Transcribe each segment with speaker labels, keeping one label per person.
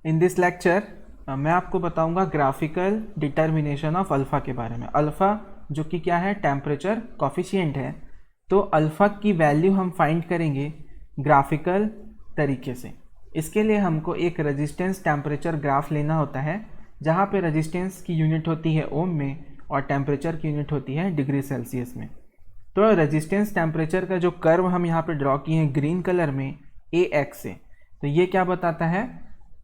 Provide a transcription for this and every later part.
Speaker 1: In this lecture मैं आपको बताऊंगा ग्राफिकल डिटर्मिनेशन ऑफ अल्फ़ा के बारे में। अल्फ़ा जो कि क्या है, टेम्परेचर कॉफिशिएंट है। तो अल्फ़ा की वैल्यू हम फाइंड करेंगे ग्राफिकल तरीके से। इसके लिए हमको एक रेजिस्टेंस टेम्परेचर ग्राफ लेना होता है, जहाँ पे रेजिस्टेंस की यूनिट होती है ओम में और टेम्परेचर की यूनिट होती है डिग्री सेल्सियस में। तो रेजिस्टेंस टेम्परेचर का जो कर्व हम यहाँ पे ड्रॉ किए हैं ग्रीन कलर में ए एक्स से, तो ये क्या बताता है,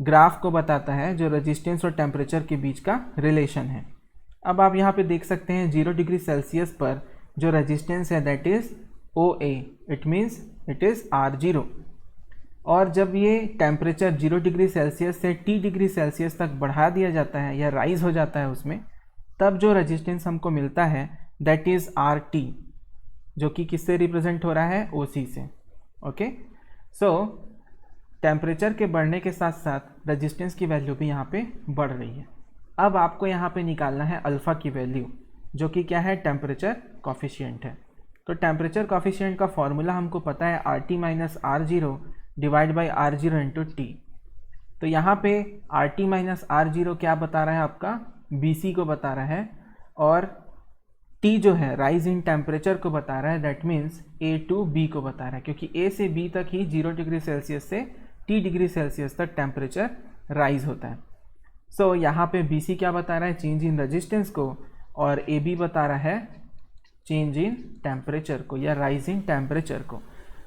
Speaker 1: ग्राफ को बताता है जो रेजिस्टेंस और टेम्परेचर के बीच का रिलेशन है। अब आप यहाँ पे देख सकते हैं 0 डिग्री सेल्सियस पर जो रेजिस्टेंस है that is O A, it means it is R0। और जब ये टेम्परेचर 0 डिग्री सेल्सियस से T डिग्री सेल्सियस तक बढ़ा दिया जाता है या राइज हो जाता है उसमें, तब जो रेजिस्टेंस हमको मिलता है दैट इज़ RT, जो कि किससे रिप्रेजेंट हो रहा है, OC से। ओके, सो टेम्परेचर के बढ़ने के साथ साथ रेजिस्टेंस की वैल्यू भी यहाँ पे बढ़ रही है। अब आपको यहाँ पे निकालना है अल्फ़ा की वैल्यू, जो कि क्या है, टेम्परेचर कॉफिशिएंट है। तो टेम्परेचर कॉफिशिएंट का फॉर्मूला हमको पता है RT minus R0 divide by R0 into T। तो यहाँ पे RT माइनस R0 क्या बता रहा है, आपका BC को बता रहा है, और T जो है राइज इन टेम्परेचर को बता रहा है, that means A to B को बता रहा है, क्योंकि A से B तक ही 0 डिग्री सेल्सियस से T डिग्री सेल्सियस तक टेम्परेचर राइज होता है। सो यहाँ पे BC क्या बता रहा है, चेंज इन रेजिस्टेंस को, और AB बता रहा है चेंज इन टेम्परेचर को या राइज इन टेम्परेचर को।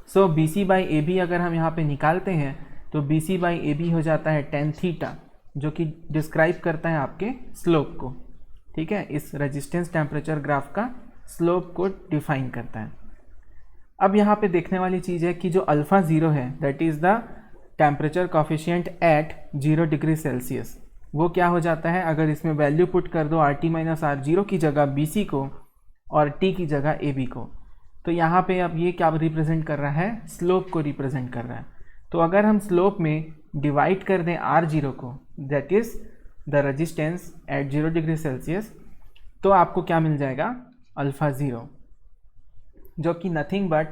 Speaker 1: सो BC बाई AB अगर हम यहाँ पे निकालते हैं तो BC बाई AB हो जाता है tan थीटा, जो कि डिस्क्राइब करता है आपके स्लोप को। ठीक है, इस रेजिस्टेंस टेम्परेचर ग्राफ का स्लोप को डिफाइन करता है। अब यहाँ पे देखने वाली चीज़ है कि जो अल्फ़ा 0 है that is the temperature coefficient at 0 degree Celsius, वो क्या हो जाता है, अगर इसमें वैल्यू पुट कर दो RT माइनस R0 की जगह BC को और T की जगह AB को, तो यहाँ पे अब ये क्या रिप्रेजेंट कर रहा है, स्लोप को रिप्रेजेंट कर रहा है। तो अगर हम स्लोप में डिवाइड कर दें R0 को, that is the resistance at 0 degree Celsius, तो आपको क्या मिल जाएगा, अल्फ़ा 0, जो कि नथिंग बट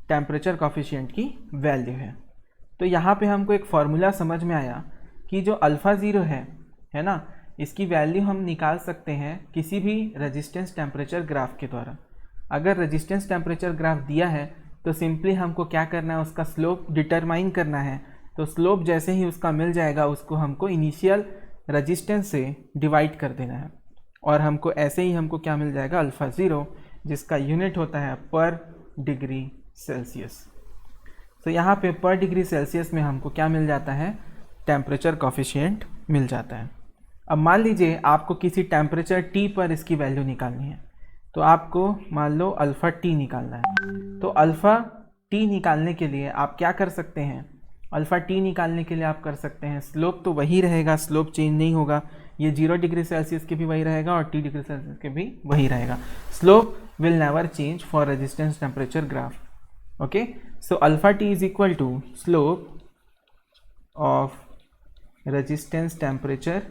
Speaker 1: टेम्परेचर कॉफिशिएंट की वैल्यू है। तो यहाँ पे हमको एक फॉर्मूला समझ में आया कि जो अल्फ़ा 0 है ना, इसकी वैल्यू हम निकाल सकते हैं किसी भी रेजिस्टेंस टेम्परेचर ग्राफ के द्वारा। अगर रेजिस्टेंस टेम्परेचर ग्राफ दिया है तो सिंपली हमको क्या करना है, उसका स्लोप डिटरमाइन करना है। तो स्लोप जैसे ही उसका मिल जाएगा उसको हमको इनिशियल रेजिस्टेंस से डिवाइड कर देना है, और हमको ऐसे ही हमको क्या मिल जाएगा, अल्फ़ा 0, जिसका यूनिट होता है पर डिग्री सेल्सियस। तो यहाँ पे पर डिग्री सेल्सियस में हमको क्या मिल जाता है, टेम्परेचर कॉफिशिएंट मिल जाता है। अब मान लीजिए आपको किसी टेम्परेचर T पर इसकी वैल्यू निकालनी है, तो आपको मान लो अल्फ़ा T निकालना है। तो अल्फ़ा T निकालने के लिए आप क्या कर सकते हैं, अल्फ़ा T निकालने के लिए आप कर सकते हैं, स्लोप तो वही रहेगा, स्लोप चेंज नहीं होगा, ये 0 डिग्री सेल्सियस के भी वही रहेगा और T डिग्री सेल्सियस के भी वही रहेगा। Slope will never change for resistance temperature graph. Okay, so alpha T is equal to slope of resistance temperature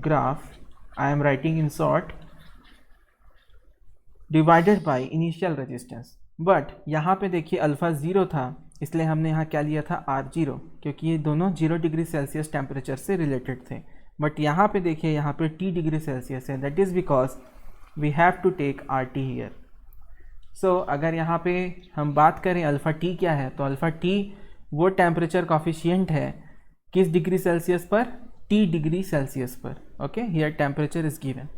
Speaker 1: graph, I am writing in short, divided by initial resistance। But यहाँ पे देखिए alpha 0 था, इसलिए हमने यहाँ क्या लिया था, R0, क्योंकि ये दोनों 0 डिग्री सेल्सियस टेम्परेचर से रिलेटेड थे। बट यहाँ पे देखिए यहाँ पे T डिग्री सेल्सियस है, that is because we have to take RT here. So अगर यहाँ पे हम बात करें अल्फ़ा T क्या है, तो अल्फ़ा T वो टेम्परेचर कॉफिशिएंट है किस डिग्री सेल्सियस पर, T डिग्री सेल्सियस पर। Okay, here temperature is given.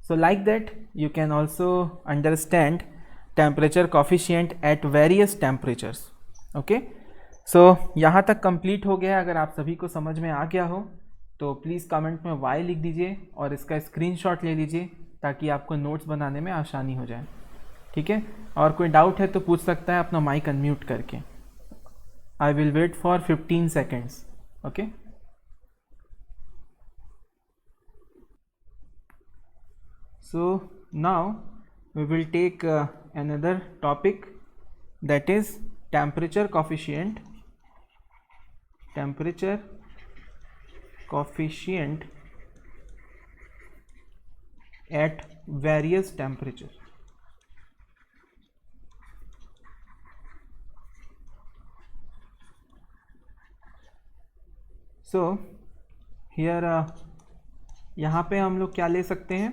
Speaker 1: So like that you can also understand temperature coefficient at various temperatures. Okay, so यहाँ तक कंप्लीट हो गया। अगर आप सभी को समझ में आ गया हो तो प्लीज़ कमेंट में Y लिख दीजिए और इसका स्क्रीनशॉट ले लीजिए, ताकि आपको नोट्स बनाने में आसानी हो जाए। ठीक है, और कोई डाउट है तो पूछ सकता है अपना माइक अनम्यूट करके। I will wait for 15 seconds. Okay. So now we will take another topic, that is temperature coefficient. Temperature coefficient at various temperatures. So here यहाँ पे हम लोग क्या ले सकते हैं,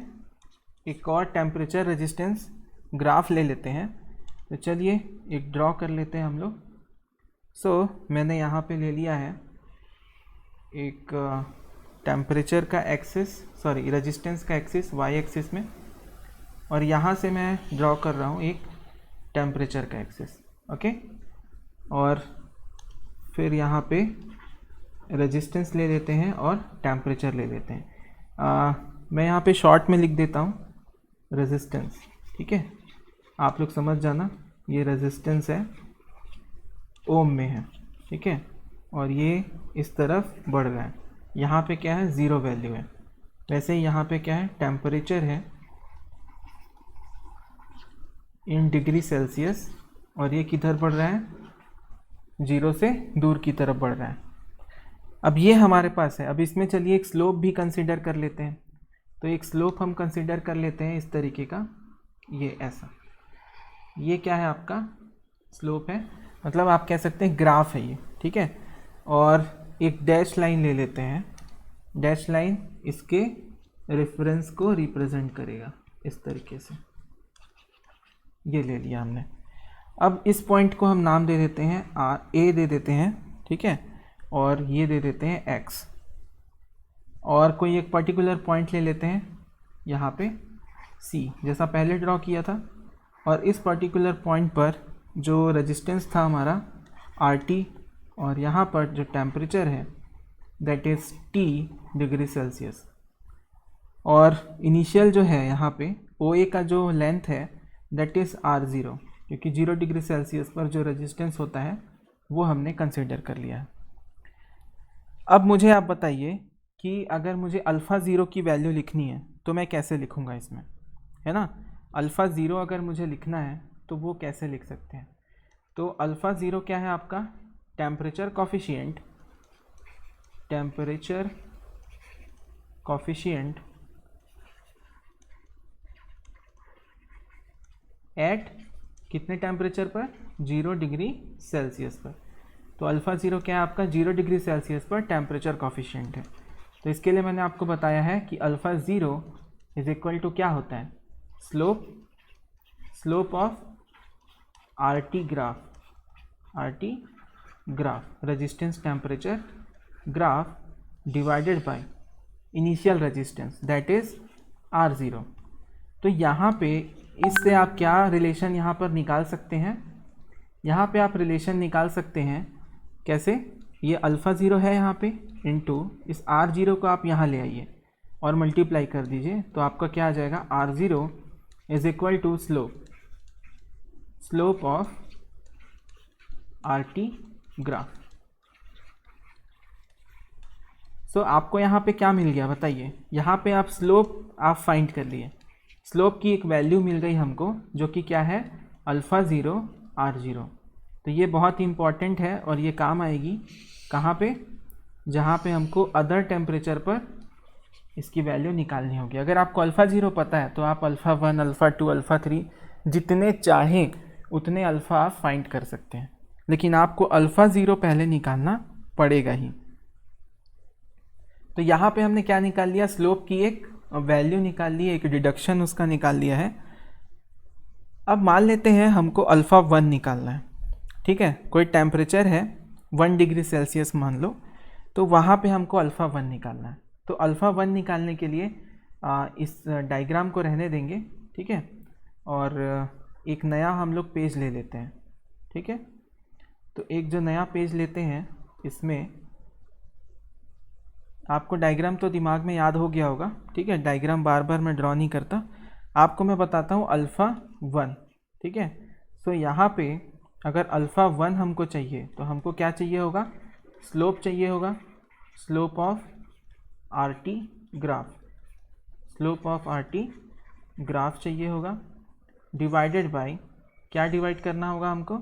Speaker 1: एक और टेम्परेचर रेजिस्टेंस ग्राफ ले लेते हैं। तो चलिए एक ड्रॉ कर लेते हैं हम लोग। सो मैंने यहाँ पे ले लिया है एक टेम्परेचर का एक्सिस, सॉरी रेजिस्टेंस का एक्सिस वाई एक्सिस में, और यहाँ से मैं ड्रॉ कर रहा हूँ एक टेम्परेचर का एक्सिस। ओके, और फिर यहाँ पे रेजिस्टेंस ले लेते हैं और टेम्परेचर ले लेते हैं। मैं यहाँ पे शॉर्ट में लिख देता हूँ रेजिस्टेंस, ठीक है, आप लोग समझ जाना। ये रेजिस्टेंस है, ओम में है, ठीक है, और ये इस तरफ बढ़ रहा है। यहाँ पे क्या है, ज़ीरो वैल्यू है। वैसे ही यहाँ पे क्या है, टेम्परेचर है इन डिग्री सेल्सियस, और ये किधर बढ़ रहा है, जीरो से दूर की तरफ बढ़ रहा है। अब ये हमारे पास है। अब इसमें चलिए एक स्लोप भी कंसीडर कर लेते हैं। तो एक स्लोप हम कंसीडर कर लेते हैं इस तरीके का, ये ऐसा, ये क्या है आपका स्लोप है, मतलब आप कह सकते हैं ग्राफ है ये, ठीक है। और एक डैश लाइन ले लेते हैं, डैश लाइन इसके रेफरेंस को रिप्रेजेंट करेगा इस तरीके से, ये ले लिया हमने। अब इस पॉइंट को हम नाम दे देते हैं ए दे देते हैं, ठीक है, और ये दे देते हैं एक्स, और कोई एक पर्टिकुलर पॉइंट ले लेते हैं यहाँ पे सी, जैसा पहले ड्रॉ किया था। और इस पर्टिकुलर पॉइंट पर जो रेजिस्टेंस था हमारा आर टी, और यहाँ पर जो टेम्परेचर है that is T degree Celsius, और इनिशियल जो है यहाँ पे ओ ए का जो लेंथ है दैट इज़ आर ज़ीरो, क्योंकि 0 डिग्री सेल्सियस पर जो रेजिस्टेंस होता है वो हमने कंसिडर कर लिया है। अब मुझे आप बताइए कि अगर मुझे अल्फ़ा ज़ीरो की वैल्यू लिखनी है तो मैं कैसे लिखूँगा इसमें, है ना। अल्फ़ा ज़ीरो अगर मुझे लिखना है तो वो कैसे लिख सकते हैं। तो अल्फ़ा ज़ीरो क्या है आपका, temperature coefficient, temperature coefficient at कितने टेम्परेचर पर, 0 डिग्री सेल्सियस पर। तो अल्फ़ा ज़ीरो क्या है आपका, 0 डिग्री सेल्सियस पर टेम्परेचर कॉफिशिएंट है। तो इसके लिए मैंने आपको बताया है कि alpha zero is equal to क्या होता है, slope of R T graph, resistance temperature graph divided by initial resistance that is R zero. तो यहाँ पे इससे आप क्या रिलेशन यहाँ पर निकाल सकते हैं, यहाँ पे आप रिलेशन निकाल सकते हैं कैसे, ये अल्फ़ा ज़ीरो है यहाँ पे इनटू इस आर ज़ीरो को आप यहाँ ले आइए और मल्टीप्लाई कर दीजिए, तो आपका क्या आ जाएगा, R zero is equal to slope of R T graph. So आपको यहाँ पे क्या मिल गया बताइए, यहाँ पे आप स्लोप आप फाइंड कर लिए, स्लोप की एक वैल्यू मिल गई हमको जो कि क्या है, अल्फ़ा ज़ीरो आर ज़ीरो। तो ये बहुत ही इम्पॉर्टेंट है और ये काम आएगी कहाँ पे, जहाँ पे हमको अदर टेम्परेचर पर इसकी वैल्यू निकालनी होगी। अगर आपको अल्फ़ा ज़ीरो पता है तो आप alpha one, alpha two, alpha three जितने चाहें उतने अल्फ़ा आप फाइंड कर सकते हैं, लेकिन आपको अल्फ़ा ज़ीरो पहले निकालना पड़ेगा ही। तो यहाँ पे हमने क्या निकाल लिया, स्लोप की एक वैल्यू निकाल ली, एक डिडक्शन उसका निकाल लिया है। अब मान लेते हैं हमको अल्फ़ा वन निकालना है, ठीक है, कोई टेम्परेचर है 1 डिग्री सेल्सियस मान लो, तो वहाँ पे हमको अल्फ़ा वन निकालना है। तो अल्फ़ा वन निकालने के लिए इस डायग्राम को रहने देंगे, ठीक है, और एक नया हम लोग पेज ले लेते हैं, ठीक है। तो एक जो नया पेज लेते हैं, इसमें आपको डायग्राम तो दिमाग में याद हो गया होगा, ठीक है, डायग्राम बार बार मैं ड्रॉ नहीं करता, आपको मैं बताता हूँ अल्फ़ा वन, ठीक है। सो यहाँ पे अगर अल्फ़ा वन हमको चाहिए तो हमको क्या चाहिए होगा, स्लोप चाहिए होगा, slope of R T graph, slope of R T graph चाहिए होगा, डिवाइडेड बाय क्या डिवाइड करना होगा हमको,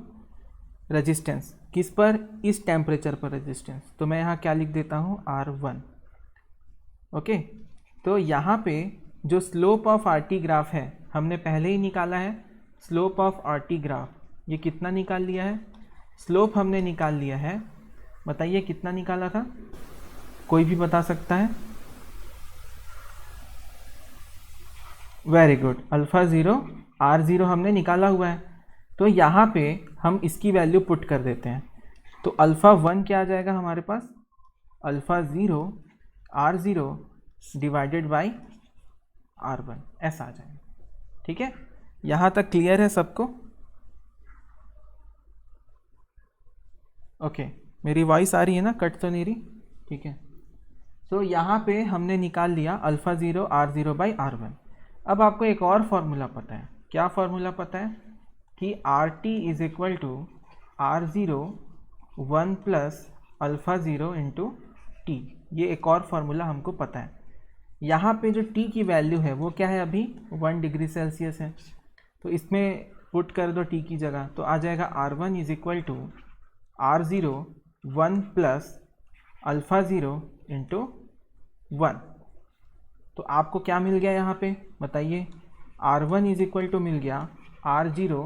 Speaker 1: रेजिस्टेंस, किस पर, इस टेम्परेचर पर रेजिस्टेंस। तो मैं यहाँ क्या लिख देता हूँ, आर वन। ओके, तो यहाँ पे जो slope of R T graph है हमने पहले ही निकाला है, slope of R T graph ये कितना निकाल लिया है, स्लोप हमने निकाल लिया है, बताइए कितना निकाला था, कोई भी बता सकता है? Very good, alpha zero R0 हमने निकाला हुआ है, तो यहाँ पे हम इसकी वैल्यू पुट कर देते हैं। तो अल्फ़ा 1 क्या आ जाएगा हमारे पास? Alpha zero R0 divided by R1, ऐसा आ जाएगा। ठीक है, यहाँ तक क्लियर है सबको? ओके, मेरी वॉइस आ रही है ना, कट तो नहीं रही? ठीक है, तो यहाँ पे हमने निकाल लिया alpha zero R0 by R1। अब आपको एक और फॉर्मूला पता है। क्या फॉर्मूला पता है? कि RT is equal to R0 1 plus alpha zero into T. ये एक और फार्मूला हमको पता है। यहाँ पे जो t की वैल्यू है वो क्या है? अभी 1 डिग्री सेल्सियस है, तो इसमें पुट कर दो t की जगह, तो आ जाएगा R1 is equal to R0 1 plus alpha zero into 1। तो आपको क्या मिल गया यहाँ पे बताइए? R1 इज इक्वल टू मिल गया R0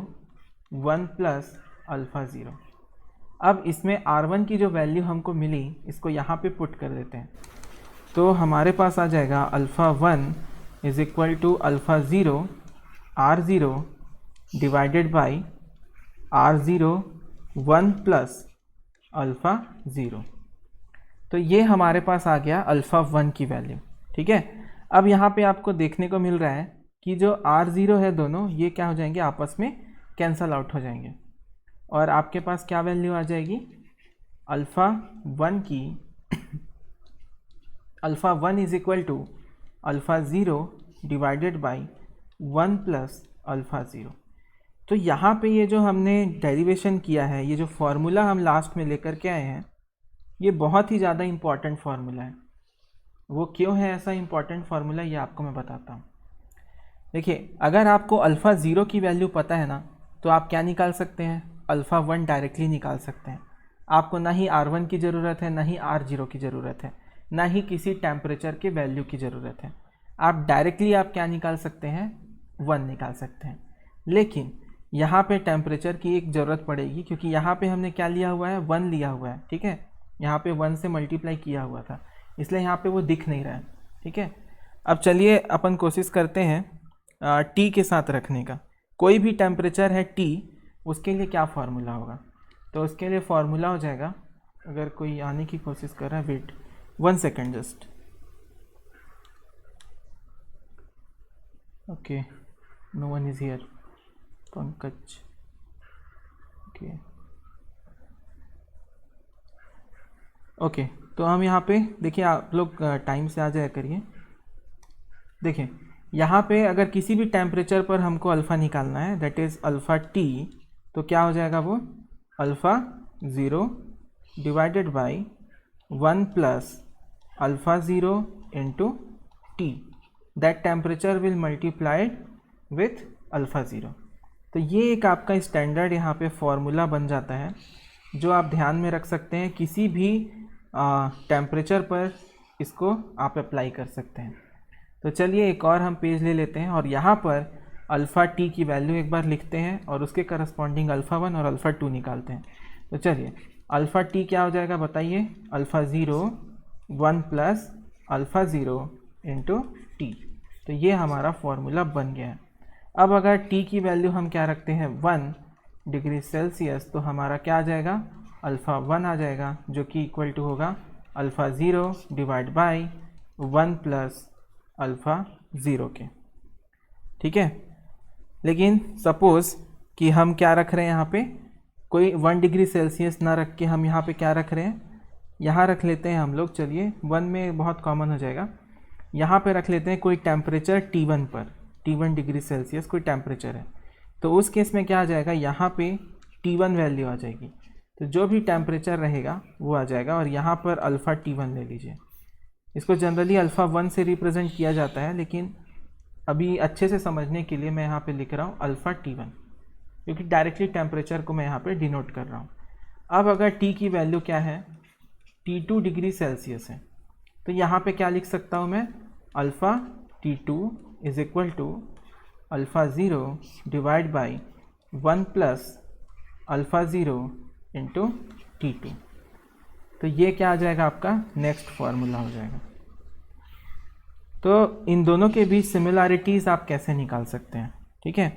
Speaker 1: 1 प्लस अल्फ़ा ज़ीरो। अब इसमें R1 की जो वैल्यू हमको मिली इसको यहाँ पे पुट कर देते हैं, तो हमारे पास आ जाएगा alpha 1 is equal to alpha zero R0 divided by R0 1 plus alpha zero. तो ये हमारे पास आ गया अल्फ़ा 1 की वैल्यू। ठीक है, अब यहाँ पे आपको देखने को मिल रहा है कि जो R0 है दोनों ये क्या हो जाएंगे? आपस में कैंसल आउट हो जाएंगे, और आपके पास क्या वैल्यू आ जाएगी? अल्फ़ा 1 की alpha 1 is equal to alpha zero divided by 1 plus alpha zero. तो यहाँ पे ये जो हमने डेरिवेशन किया है, ये जो फॉर्मूला हम लास्ट में लेकर के आए हैं, ये बहुत ही ज़्यादा इम्पॉर्टेंट फार्मूला है। वो क्यों है ऐसा इम्पॉर्टेंट फार्मूला, ये आपको मैं बताता हूँ। देखिए, अगर आपको अल्फ़ा ज़ीरो की वैल्यू पता है ना, तो आप क्या निकाल सकते हैं? अल्फ़ा 1 डायरेक्टली निकाल सकते हैं। आपको ना ही R1 की ज़रूरत है, ना ही R0 की ज़रूरत है, ना ही किसी टेम्परेचर के वैल्यू की ज़रूरत है। आप डायरेक्टली आप क्या निकाल सकते हैं? 1 निकाल सकते हैं। लेकिन यहाँ पे टेम्परेचर की एक ज़रूरत पड़ेगी, क्योंकि यहाँ पे हमने क्या लिया हुआ है? 1 लिया हुआ है। ठीक है, यहाँ पे 1 से मल्टीप्लाई किया हुआ था, इसलिए यहाँ पे वो दिख नहीं रहा है। ठीक है, अब चलिए अपन कोशिश करते हैं टी के साथ रखने का। कोई भी टेम्परेचर है टी, उसके लिए क्या फार्मूला होगा? तो उसके लिए फार्मूला हो जाएगा, अगर कोई आने की कोशिश कर रहा है, wait 1 second just. Okay, no one is here, Pankaj. Okay, तो हम यहाँ पे देखिए, आप लोग टाइम से आ जाया करिए। देखिए, यहाँ पे अगर किसी भी टेम्परेचर पर हमको अल्फ़ा निकालना है, दैट इज़ अल्फ़ा टी, तो क्या हो जाएगा? वो alpha zero divided by 1 plus alpha zero into T. That temperature will multiplied with alpha zero. तो ये एक आपका स्टैंडर्ड यहाँ पे फॉर्मूला बन जाता है, जो आप ध्यान में रख सकते हैं। किसी भी टेम्परेचर पर इसको आप अप्लाई कर सकते हैं। तो चलिए एक और हम पेज ले लेते हैं, और यहाँ पर अल्फ़ा टी की वैल्यू एक बार लिखते हैं, और उसके करस्पॉन्डिंग अल्फ़ा 1 और अल्फ़ा 2 निकालते हैं। तो चलिए, अल्फ़ा टी क्या हो जाएगा बताइए? Alpha zero 1 plus alpha zero into T. तो ये हमारा फॉर्मूला बन गया है। अब अगर टी की वैल्यू हम क्या रखते हैं? 1 डिग्री सेल्सियस, तो हमारा क्या आ जाएगा? अल्फ़ा 1 आ जाएगा, जो कि इक्वल टू होगा alpha zero divide by 1 plus alpha zero के। ठीक है, लेकिन सपोज़ कि हम क्या रख रहे हैं यहाँ पे? कोई 1 डिग्री सेल्सियस ना रख के हम यहाँ पे क्या रख रहे हैं? यहाँ रख लेते हैं हम लोग, चलिए 1 में बहुत कॉमन हो जाएगा, यहाँ पे रख लेते हैं कोई टेम्परेचर T1 पर, T1 डिग्री सेल्सियस कोई टेम्परेचर है। तो उस केस में क्या आ जाएगा? यहाँ पे T1 वैल्यू आ जाएगी, तो जो भी टेम्परेचर रहेगा वो आ जाएगा, और यहाँ पर अल्फ़ा T1 ले लीजिए। इसको जनरली अल्फ़ा 1 से रिप्रेजेंट किया जाता है, लेकिन अभी अच्छे से समझने के लिए मैं यहाँ पे लिख रहा हूँ अल्फ़ा T1, क्योंकि डायरेक्टली टेम्परेचर को मैं यहाँ पे डिनोट कर रहा हूँ। अब अगर T की वैल्यू क्या है? T2 डिग्री सेल्सियस है, तो यहाँ पे क्या लिख सकता हूँ मैं? Alpha T2 is equal to alpha zero divide by 1 plus alpha zero into T2। तो ये क्या आ जाएगा आपका नेक्स्ट फार्मूला हो जाएगा। तो इन दोनों के बीच सिमिलैरिटीज़ आप कैसे निकाल सकते हैं, ठीक है,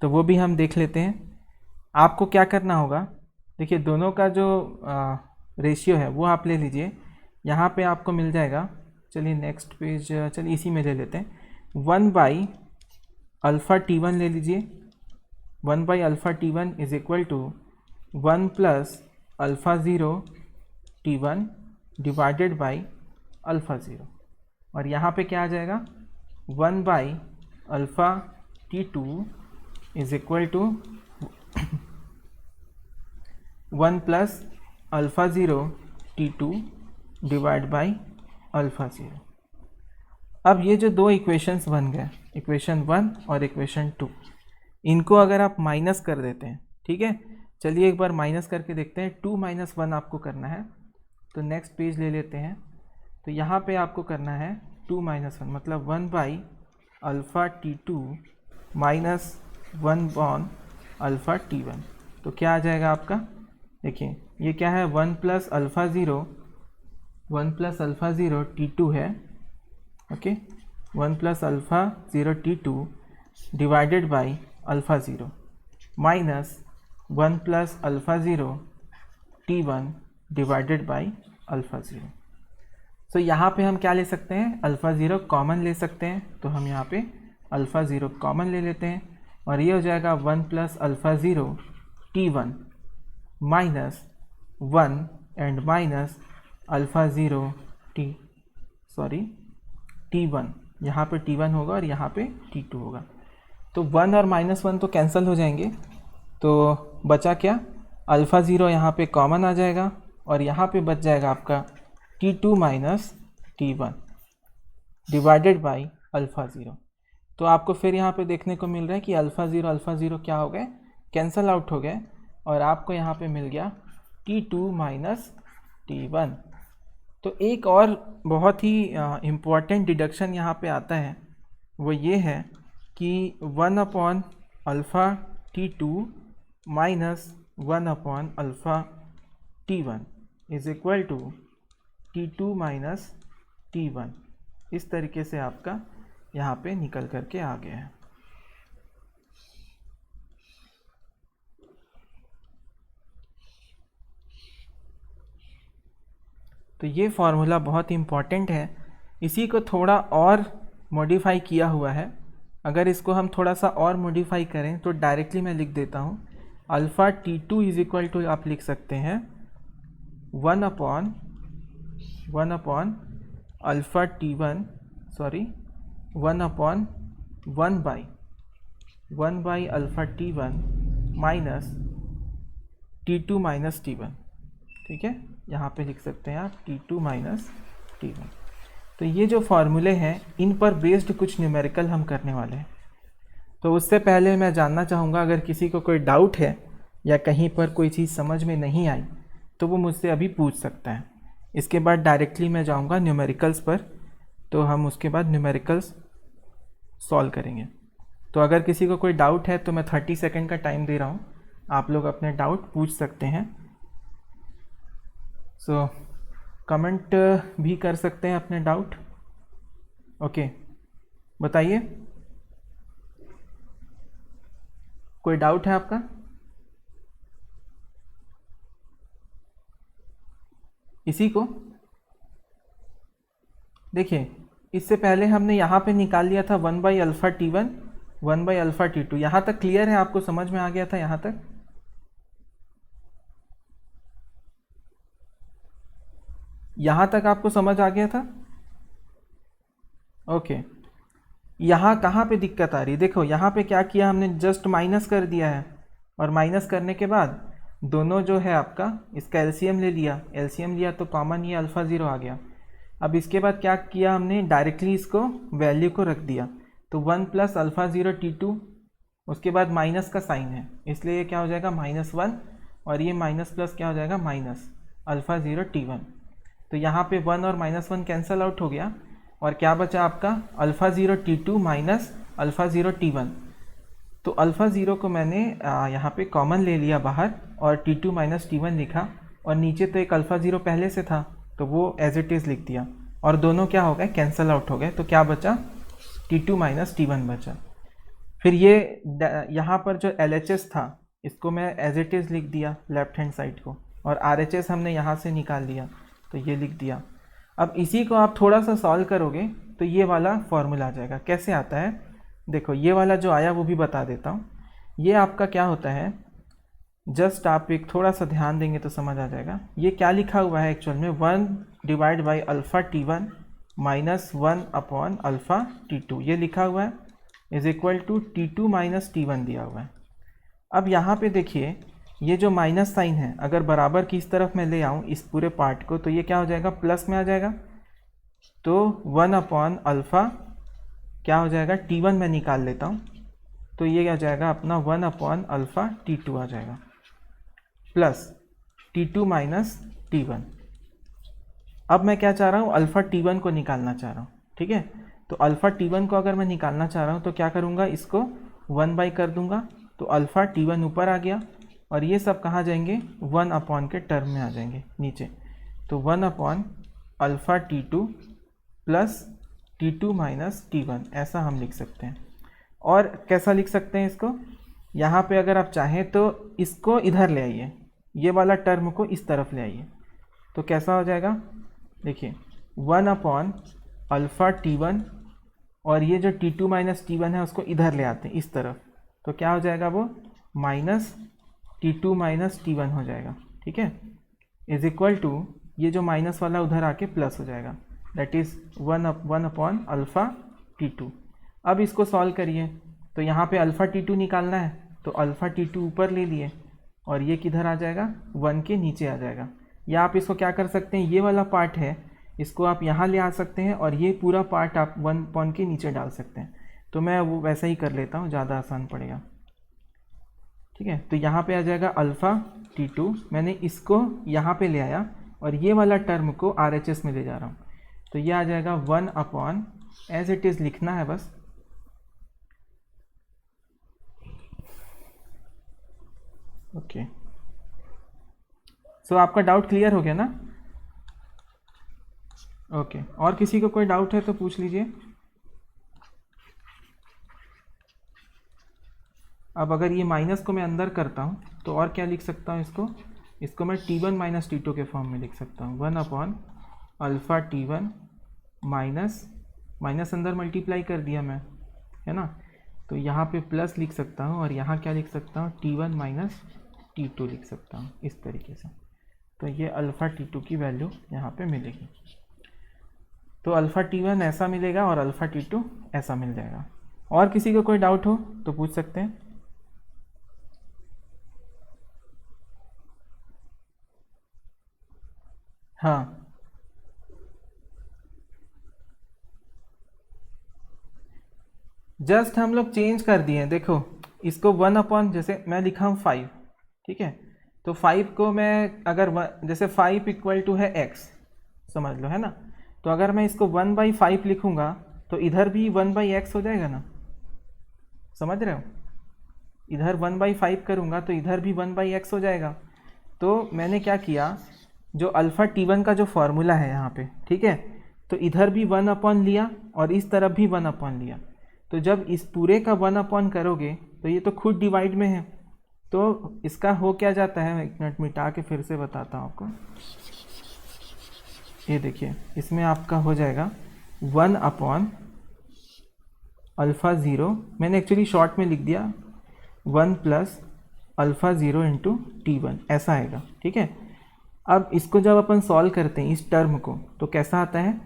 Speaker 1: तो वो भी हम देख लेते हैं। आपको क्या करना होगा, देखिए दोनों का जो रेशियो है वो आप ले लीजिए, यहाँ पे आपको मिल जाएगा। चलिए नेक्स्ट पेज, चलिए इसी में ले लेते हैं। 1/α T1 ले लीजिए। 1/α T1 is equal to 1 + α0 T1 divided by α0, और यहाँ पे क्या आ जाएगा 1/α-T2 is equal to 1 + α0 T2 divide by α0। अब ये जो दो इक्वेशंस बन गए, इक्वेशन 1 और इक्वेशन 2, इनको अगर आप माइनस कर देते हैं, ठीक है, चलिए एक बार माइनस करके देखते हैं। 2 - 1 आपको करना है, तो नेक्स्ट पेज ले लेते हैं। तो यहाँ पे आपको करना है 2 - 1, मतलब 1/α-T2 माइनस 1/α-T1। तो क्या आ जाएगा आपका, देखिए ये क्या है 1 + α0 T2 है, okay, 1 + α0 T2 divided by α0 minus 1 + α0 T1 divided by α0। तो यहाँ पे हम क्या ले सकते हैं, α0 कॉमन ले सकते हैं, तो हम यहाँ पे α0 कॉमन ले लेते हैं, और ये हो जाएगा 1 + α0 T1 minus 1 and minus α0 T1, यहाँ पे T1 होगा और यहाँ पे T2 होगा। तो 1 और -1 तो कैंसिल हो जाएंगे, तो बचा क्या, α0 यहाँ पे कॉमन आ जाएगा, और यहाँ पे बच जाएगा आपका T2 minus T1 divided by α0। तो आपको फिर यहाँ पे देखने को मिल रहा है कि α0 क्या हो गए, कैंसल आउट हो गए, और आपको यहाँ पे मिल गया T2 माइनस T1। तो एक और बहुत ही इम्पॉर्टेंट डिडक्शन यहाँ पे आता है, वो ये है कि 1/α-T2 minus 1/α-T1 is equal to T2 minus T1। इस तरीके से आपका यहाँ पे निकल करके आ गया है। तो ये फार्मूला बहुत इम्पॉर्टेंट है, इसी को थोड़ा और मॉडिफाई किया हुआ है। अगर इसको हम थोड़ा सा और मॉडिफाई करें तो डायरेक्टली मैं लिख देता हूँ, α-T2 इज इक्वल टू आप लिख सकते हैं 1/α-T1 1/1/α-T1 minus T2 minus T1, ठीक है, यहाँ पे लिख सकते हैं आप T2 माइनस T1। तो ये जो फार्मूले हैं इन पर बेस्ड कुछ न्यूमेरिकल हम करने वाले हैं। तो उससे पहले मैं जानना चाहूँगा, अगर किसी को कोई डाउट है या कहीं पर कोई चीज़ समझ में नहीं आई तो वो मुझसे अभी पूछ सकता है। इसके बाद डायरेक्टली मैं जाऊँगा न्यूमेरिकल्स पर, तो हम उसके बाद न्यूमेरिकल्स सॉल्व करेंगे। तो अगर किसी को कोई डाउट है तो मैं 30 सेकेंड का टाइम दे रहा हूँ, आप लोग अपने डाउट पूछ सकते हैं। सो कमेंट भी कर सकते हैं अपने डाउट। ओके, बताइए, कोई डाउट है आपका? इसी को देखिए, इससे पहले हमने यहाँ पे निकाल लिया था 1/α-T1 1/α-T2। यहाँ तक क्लियर है, आपको समझ में आ गया था यहाँ तक? यहाँ तक आपको समझ आ गया था? ओके, यहाँ कहाँ पे दिक्कत आ रही है? देखो यहाँ पे क्या किया हमने, जस्ट माइनस कर दिया है, और माइनस करने के बाद दोनों जो है आपका इसका एलसीएम ले लिया, एलसीएम लिया तो कॉमन ये α0 आ गया। अब इसके बाद क्या किया हमने, डायरेक्टली इसको वैल्यू को रख दिया, तो 1 + α0 T2, उसके बाद माइनस का साइन है इसलिए ये क्या हो जाएगा -1, और ये माइनस प्लस क्या हो जाएगा माइनस α0 T1। तो यहाँ पे 1 और -1 कैंसल आउट हो गया, और क्या बचा आपका α0 T2 माइनस α0 T1। तो α0 को मैंने यहाँ पे कॉमन ले लिया बाहर, और T2 माइनस T1 लिखा, और नीचे तो एक अल्फ़ा ज़ीरो पहले से था तो वो एज इट इज़ लिख दिया, और दोनों क्या हो गए, कैंसल आउट हो गए। तो क्या बचा, T2 माइनस T1 बचा। फिर ये यहाँ पर जो LHS था इसको मैं एज इट इज़ लिख दिया लेफ्ट हैंड साइड को, और RHS हमने यहाँ से निकाल लिया तो ये लिख दिया। अब इसी को आप थोड़ा सा सॉल्व करोगे तो ये वाला फॉर्मूला आ जाएगा। कैसे आता है देखो, ये वाला जो आया वो भी बता देता हूँ। ये आपका क्या होता है, जस्ट आप एक थोड़ा सा ध्यान देंगे तो समझ आ जाएगा। ये क्या लिखा हुआ है एक्चुअल में, 1 divide by alpha T1 minus 1 upon alpha T2 ये लिखा हुआ है, is equal to T2 minus T1 दिया हुआ है। अब यहाँ पे देखिए ये जो माइनस साइन है अगर बराबर की इस तरफ मैं ले आऊँ इस पूरे पार्ट को तो ये क्या हो जाएगा, प्लस में आ जाएगा। तो 1 अपॉन अल्फ़ा क्या हो जाएगा, T1 में निकाल लेता हूँ तो ये क्या हो जाएगा अपना 1 अपॉन अल्फ़ा T2 आ जाएगा, प्लस T2 माइनस T1। अब मैं क्या चाह रहा हूँ, अल्फ़ा T1 को निकालना चाह रहा हूँ, ठीक है। तो अल्फ़ा T1 को अगर मैं निकालना चाह रहा हूँ तो क्या करूँगा, इसको 1 बाई कर दूँगा तो अल्फ़ा T1 ऊपर आ गया, और ये सब कहाँ जाएंगे, 1 अपॉन के टर्म में आ जाएंगे नीचे। तो 1 upon alpha T2 plus T2 minus T1 ऐसा हम लिख सकते हैं। और कैसा लिख सकते हैं इसको, यहाँ पे अगर आप चाहें तो इसको इधर ले आइए, ये वाला टर्म को इस तरफ ले आइए तो कैसा हो जाएगा, देखिए 1 अपॉन अल्फ़ा T1 और ये जो T2 माइनस T1 है उसको इधर ले आते हैं इस तरफ, तो क्या हो जाएगा वो माइनस T2 माइनस T1 हो जाएगा, ठीक है। इज इक्वल टू ये जो माइनस वाला उधर आके प्लस हो जाएगा, that is 1 upon alpha T2। अब इसको सॉल्व करिए तो यहाँ पे अल्फ़ा T2 निकालना है तो अल्फ़ा T2 ऊपर ले लिए और ये किधर आ जाएगा, 1 के नीचे आ जाएगा। या आप इसको क्या कर सकते हैं, ये वाला पार्ट है इसको आप यहाँ ले आ सकते हैं और ये पूरा पार्ट आप 1 अपॉन के नीचे डाल सकते हैं। तो मैं वो वैसा ही कर लेता हूँ, ज़्यादा आसान पड़ेगा, ठीक है। तो यहाँ पे आ जाएगा अल्फ़ा T2, मैंने इसको यहाँ पे ले आया और ये वाला टर्म को RHS में ले जा रहा हूँ तो ये आ जाएगा 1 अपॉन, एज इट इज़ लिखना है बस, ओके। सो आपका डाउट क्लियर हो गया ना, ओके। और किसी को कोई डाउट है तो पूछ लीजिए। अब अगर ये माइनस को मैं अंदर करता हूँ तो और क्या लिख सकता हूँ, इसको मैं T1 माइनस T2 के फॉर्म में लिख सकता हूँ, 1 अपॉन अल्फ़ा T1 माइनस अंदर मल्टीप्लाई कर दिया मैं, है ना। तो यहाँ पे प्लस लिख सकता हूँ और यहाँ क्या लिख सकता हूँ, T1 माइनस T2 लिख सकता हूँ इस तरीके से। तो ये अल्फ़ा T2 की वैल्यू यहाँ पे मिलेगी। तो अल्फ़ा T1 ऐसा मिलेगा और अल्फ़ा T2 ऐसा मिल जाएगा। और किसी को कोई डाउट हो तो पूछ सकते हैं। हाँ, जस्ट हम लोग चेंज कर दिए, देखो इसको 1 अपॉन, जैसे मैं लिखा हूँ 5, ठीक है। तो 5 को मैं अगर जैसे 5 इक्वल टू है x समझ लो, है ना। तो अगर मैं इसको 1 बाई 5 लिखूँगा तो इधर भी 1 बाई एक्स हो जाएगा ना, समझ रहे हो। इधर 1 बाई 5 करूँगा तो इधर भी 1 बाई एक्स हो जाएगा। तो मैंने क्या किया, जो अल्फ़ा T1 का जो फॉर्मूला है यहाँ पे, ठीक है, तो इधर भी 1 अपॉन लिया और इस तरफ भी 1 अपॉन लिया। तो जब इस पूरे का 1 अपॉन करोगे तो ये तो खुद डिवाइड में है, तो इसका हो क्या जाता है, एक मिनट मिटा के फिर से बताता हूँ आपको। ये देखिए इसमें आपका हो जाएगा 1 अपॉन अल्फ़ा ज़ीरो, मैंने एक्चुअली शॉर्ट में लिख दिया 1 plus alpha zero into T1 ऐसा आएगा, ठीक है। अब इसको जब अपन सॉल्व करते हैं इस टर्म को तो कैसा आता है,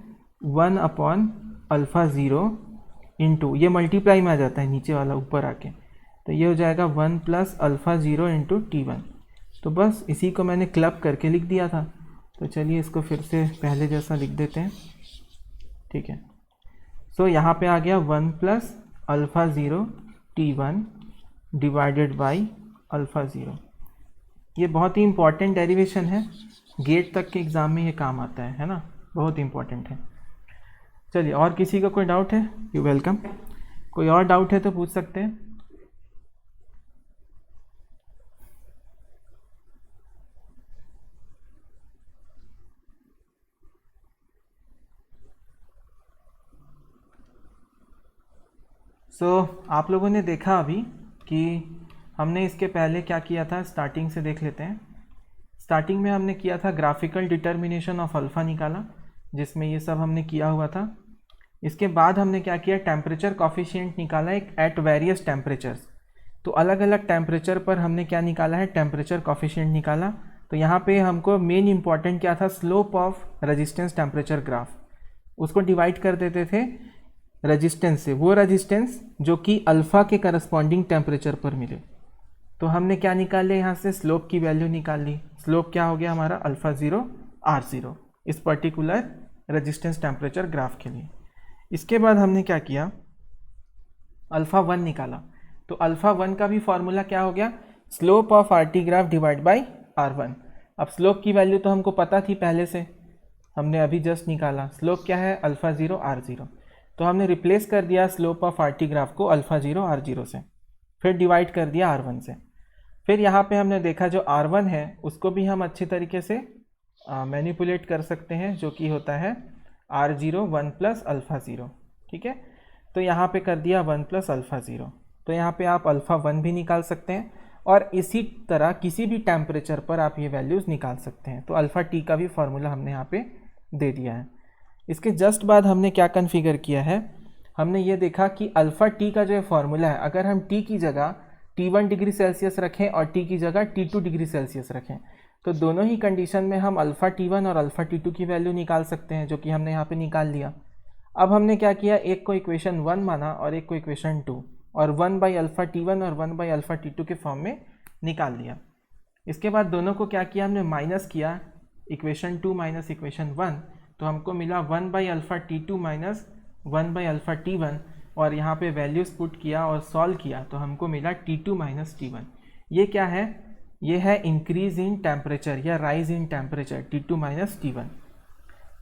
Speaker 1: 1 अपॉन अल्फ़ा ज़ीरो इंटू, ये मल्टीप्लाई में आ जाता है नीचे वाला ऊपर आके, तो ये हो जाएगा 1 plus alpha zero into T1। तो बस इसी को मैंने क्लब करके लिख दिया था। तो चलिए इसको फिर से पहले जैसा लिख देते हैं, ठीक है। सो यहाँ पे आ गया 1 plus alpha zero T1 divided by alpha zero. ये बहुत ही इंपॉर्टेंट डेरिवेशन है, गेट तक के एग्ज़ाम में ये काम आता है ना, बहुत इंपॉर्टेंट है। चलिए और किसी का कोई डाउट है, यू वेलकम। कोई और डाउट है तो पूछ सकते हैं। आप लोगों ने देखा अभी कि हमने इसके पहले क्या किया था, स्टार्टिंग से देख लेते हैं। स्टार्टिंग में हमने किया था ग्राफिकल डिटर्मिनेशन ऑफ अल्फ़ा निकाला, जिसमें ये सब हमने किया हुआ था। इसके बाद हमने क्या किया, टेम्परेचर कॉफिशिएंट निकाला एक एट वेरियस टेम्परेचर्स। तो अलग अलग टेम्परेचर पर हमने क्या निकाला है, टेम्परेचर कॉफिशिएंट निकाला। तो यहाँ पे हमको मेन इंपॉर्टेंट क्या था, slope of resistance temperature graph. उसको डिवाइड कर देते थे रेजिस्टेंस से, वो रेजिस्टेंस जो कि अल्फ़ा के करस्पॉन्डिंग टेम्परेचर पर मिले। तो हमने क्या निकाल लिया, यहाँ से स्लोप की वैल्यू निकाल ली। स्लोप क्या हो गया हमारा, अल्फ़ा 0 R0 इस पर्टिकुलर रेजिस्टेंस टेम्परेचर ग्राफ के लिए। इसके बाद हमने क्या किया, अल्फ़ा 1 निकाला। तो अल्फ़ा 1 का भी फॉर्मूला क्या हो गया, slope of RT graph divide by R1। अब स्लोप की वैल्यू तो हमको पता थी पहले से, हमने अभी जस्ट निकाला। स्लोप क्या है, अल्फ़ा 0 R0। तो हमने रिप्लेस कर दिया स्लोप ऑफ RT ग्राफ को अल्फ़ा 0 R0 से, फिर डिवाइड कर दिया R1 से। फिर यहाँ पे हमने देखा जो R1 है उसको भी हम अच्छी तरीके से मैनिपुलेट कर सकते हैं, जो कि होता है R0 1 प्लस अल्फ़ा 0। ठीक है, तो यहाँ पे कर दिया 1 प्लस अल्फ़ा 0। तो यहाँ पे आप अल्फ़ा 1 भी निकाल सकते हैं, और इसी तरह किसी भी टेम्परेचर पर आप ये वैल्यूज़ निकाल सकते हैं। तो अल्फ़ा टी का भी फॉर्मूला हमने यहाँ पे दे दिया है। इसके जस्ट बाद हमने क्या कन्फिगर किया है, हमने ये देखा कि अल्फ़ा टी का जो फॉर्मूला है, अगर हम टी की जगह T1 डिग्री सेल्सियस रखें और टी की जगह T2 डिग्री सेल्सियस रखें, तो दोनों ही कंडीशन में हम अल्फ़ा T1 और अल्फ़ा T2 की वैल्यू निकाल सकते हैं, जो कि हमने यहाँ पे निकाल लिया। अब हमने क्या किया, एक को इक्वेशन 1 माना और एक को इक्वेशन 2, और 1 बाई अल्फ़ा T1 और 1 बाई अल्फ़ा T2 के फॉर्म में निकाल लिया। इसके बाद दोनों को क्या किया, हमने माइनस किया, इक्वेशन 2 माइनस इक्वेशन 1, तो हमको मिला 1 by alpha T2 minus 1 by alpha T1, और यहाँ पे वैल्यूज़ पुट किया और सॉल्व किया तो हमको मिला T2 माइनस T1। ये क्या है, ये है इंक्रीज इन टेम्परेचर या rise in temperature, T2 minus T1।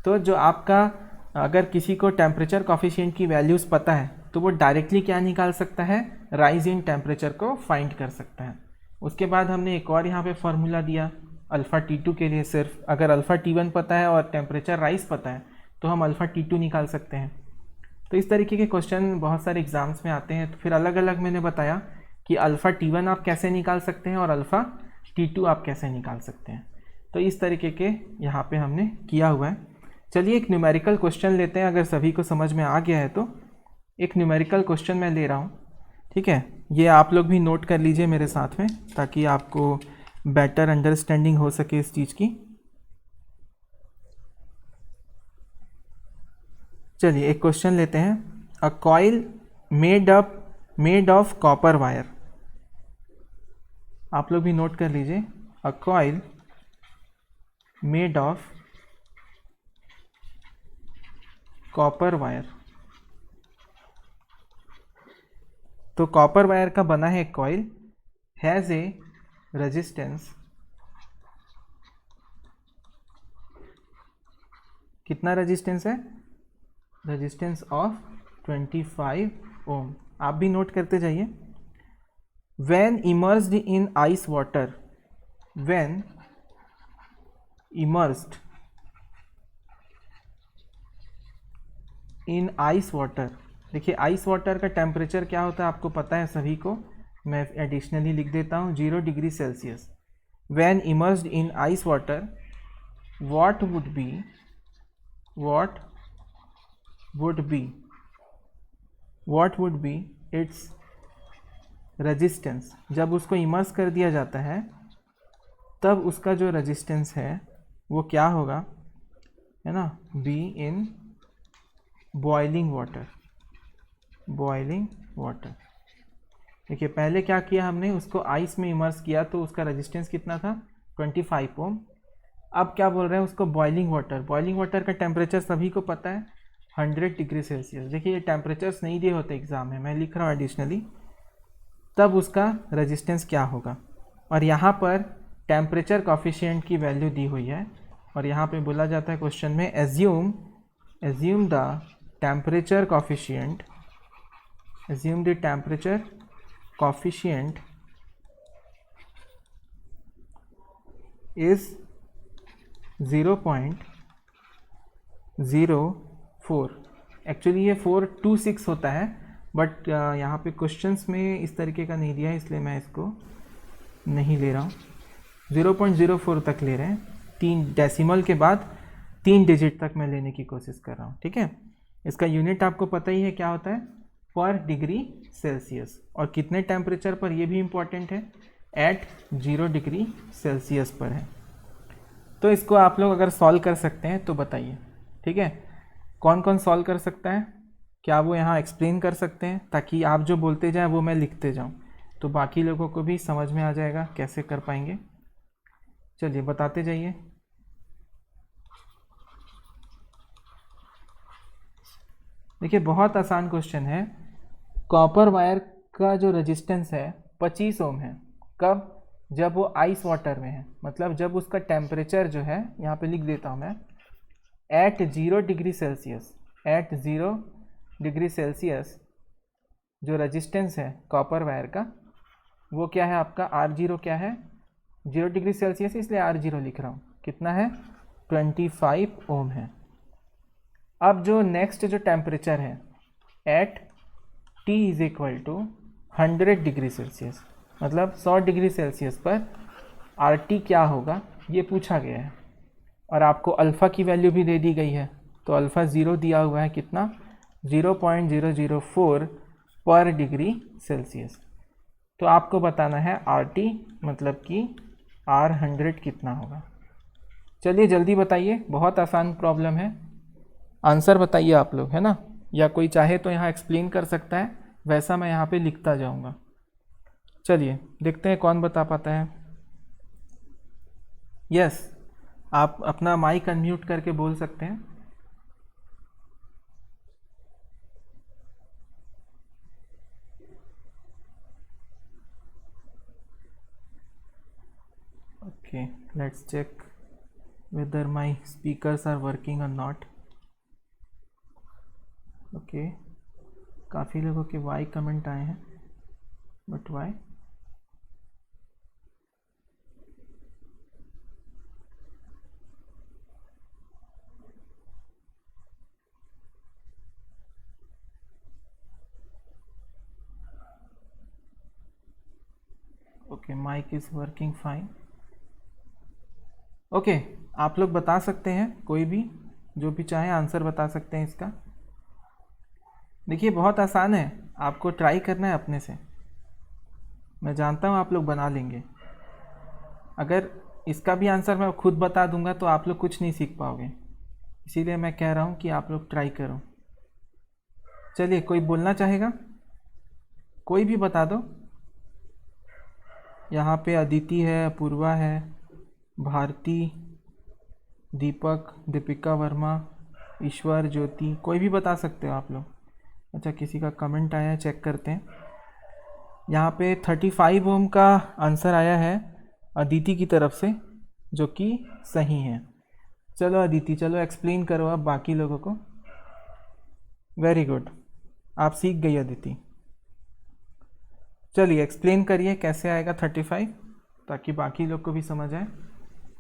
Speaker 1: तो जो आपका, अगर किसी को टेम्परेचर कॉफिशिएंट की वैल्यूज़ पता है तो वो डायरेक्टली क्या निकाल सकता है, राइज इन टेम्परेचर को फाइंड कर सकता है। उसके बाद हमने एक और यहाँ पे फॉर्मूला दिया अल्फ़ा T2 के लिए। सिर्फ अगर अल्फ़ा T1 पता है और टेम्परेचर राइज पता है तो हम अल्फ़ा T2 निकाल सकते हैं। तो इस तरीके के क्वेश्चन बहुत सारे एग्जाम्स में आते हैं। तो फिर अलग अलग मैंने बताया कि अल्फ़ा T1 आप कैसे निकाल सकते हैं और अल्फ़ा T2 आप कैसे निकाल सकते हैं। तो इस तरीके के यहाँ पे हमने किया हुआ है। चलिए एक न्यूमेरिकल क्वेश्चन लेते हैं, अगर सभी को समझ में आ गया है तो। एक न्यूमेरिकल क्वेश्चन मैं ले रहा हूँ, ठीक है। ये आप लोग भी नोट कर लीजिए मेरे साथ में, ताकि आपको बेटर अंडरस्टैंडिंग हो सके इस चीज़ की। चलिए एक क्वेश्चन लेते हैं। A coil made of copper wire, आप लोग भी नोट कर लीजिए। A coil made of copper wire. तो कॉपर वायर का बना है एक कॉइल, हैज़ ए रेजिस्टेंस, कितना रेजिस्टेंस है, रेजिस्टेंस ऑफ 25 ओम। आप भी नोट करते जाइए। When immersed in ice water, when immersed in ice water. देखिए आइस वाटर का टेम्परेचर क्या होता है आपको पता है सभी को, मैं एडिशनली लिख देता हूँ 0 degree Celsius. When immersed in ice water, what would be its resistance. जब उसको इमर्स कर दिया जाता है तब उसका जो रेजिस्टेंस है वो क्या होगा, है ना, बी इन बॉइलिंग वाटर। देखिए पहले क्या किया हमने, उसको आइस में इमर्स किया तो उसका रेजिस्टेंस कितना था, 25 ओम। अब क्या बोल रहे हैं, उसको बॉइलिंग वाटर का टेम्परेचर सभी को पता है 100 डिग्री सेल्सियस। देखिए ये टेम्परेचर्स नहीं दिए होते एग्जाम में, मैं लिख रहा हूँ एडिशनली। तब उसका रेजिस्टेंस क्या होगा, और यहाँ पर टेम्परेचर कॉफिशिएंट की वैल्यू दी हुई है, और यहाँ पे बोला जाता है क्वेश्चन में assume the temperature coefficient is 0.04। Actually ये 426 होता है, बट यहाँ पे क्वेश्चंस में इस तरीके का नहीं दिया है, इसलिए मैं इसको नहीं ले रहा हूँ। 0.04 तक ले रहे हैं, 3 डेसिमल के बाद 3 डिजिट तक मैं लेने की कोशिश कर रहा हूँ, ठीक है। इसका यूनिट आपको पता ही है क्या होता है, पर डिग्री सेल्सियस। और कितने टेम्परेचर पर, ये भी इम्पॉर्टेंट है, एट 0 डिग्री सेल्सियस पर है। तो इसको आप लोग अगर सॉल्व कर सकते हैं तो बताइए, ठीक है। कौन कौन सॉल्व कर सकता है, क्या वो यहाँ एक्सप्लेन कर सकते हैं, ताकि आप जो बोलते जाएं वो मैं लिखते जाऊं, तो बाकी लोगों को भी समझ में आ जाएगा कैसे कर पाएंगे। चलिए बताते जाइए। देखिए बहुत आसान क्वेश्चन है। कॉपर वायर का जो रेजिस्टेंस है 25 ओम है। कब, जब वो आइस वाटर में है, मतलब जब उसका टेम्परेचर जो है, यहाँ पे लिख देता हूँ मैं, at 0 degree Celsius, at 0 degree Celsius जो रेजिस्टेंस है कॉपर वायर का, वो क्या है आपका, R0 क्या है, 0 डिग्री सेल्सियस, इसलिए R0 लिख रहा हूँ, कितना है, 25 ओम है। अब जो नेक्स्ट जो टेम्परेचर है at T is equal to 100 degree Celsius, मतलब 100 डिग्री सेल्सियस पर RT क्या होगा ये पूछा गया है। और आपको अल्फ़ा की वैल्यू भी दे दी गई है, तो अल्फ़ा 0 दिया हुआ है, कितना, 0.004 पर डिग्री सेल्सियस। तो आपको बताना है RT मतलब कि R100 कितना होगा। चलिए जल्दी बताइए, बहुत आसान प्रॉब्लम है, आंसर बताइए आप लोग, है ना। या कोई चाहे तो यहाँ एक्सप्लेन कर सकता है, वैसा मैं यहाँ पे लिखता जाऊँगा। चलिए देखते हैं कौन बता पाता है। यस, आप अपना माइक अनम्यूट करके बोल सकते हैं। Okay, let's check whether my speakers are working or not. Okay, काफ़ी लोगों के वाई कमेंट आए हैं, but why, okay mic is working fine. Okay, आप लोग बता सकते हैं, कोई भी जो भी चाहे आंसर बता सकते हैं इसका। देखिए बहुत आसान है, आपको ट्राई करना है अपने से, मैं जानता हूँ आप लोग बना लेंगे। अगर इसका भी आंसर मैं खुद बता दूंगा तो आप लोग कुछ नहीं सीख पाओगे, इसीलिए मैं कह रहा हूँ कि आप लोग ट्राई करो। चलिए कोई बोलना चाहेगा, कोई भी बता दो। यहाँ पे अदिति है, अपूर्वा है, भारती, दीपक, दीपिका वर्मा, ईश्वर, ज्योति, कोई भी बता सकते हो आप लोग। अच्छा किसी का कमेंट आया है, चेक करते हैं। यहाँ पे 35 ओम का आंसर आया है अदिति की तरफ से, जो कि सही है। चलो अदिति, चलो एक्सप्लेन करो अब बाकी लोगों को। वेरी गुड, आप सीख गई अदिति। चलिए एक्सप्लेन करिए कैसे आएगा 35, ताकि बाकी लोग को भी समझ आए।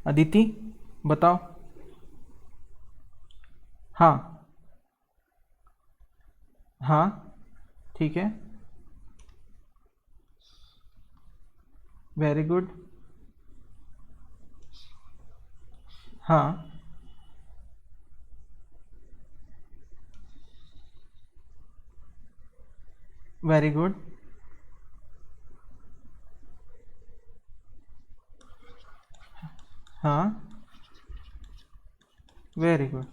Speaker 1: अदिति बताओ। हाँ हाँ ठीक है, वेरी गुड, हाँ वेरी गुड, हाँ वेरी गुड,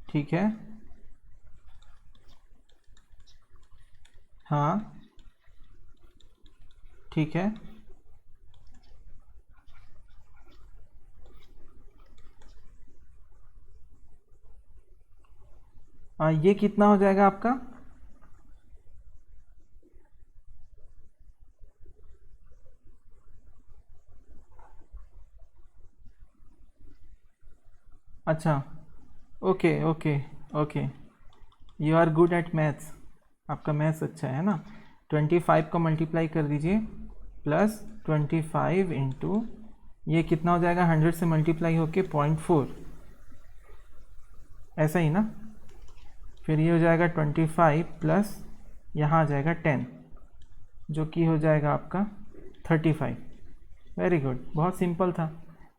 Speaker 1: ठीक है, हाँ ठीक है, ये कितना हो जाएगा आपका, अच्छा okay okay okay, you are good at maths, आपका मैथ्स अच्छा है ना। 25 को मल्टीप्लाई कर दीजिए प्लस 25 इंटू, ये कितना हो जाएगा, 100 से मल्टीप्लाई होके 0.4, ऐसा ही ना। फिर ये हो जाएगा 25 प्लस यहाँ आ जाएगा 10, जो कि हो जाएगा आपका 35। वेरी गुड, बहुत सिंपल था।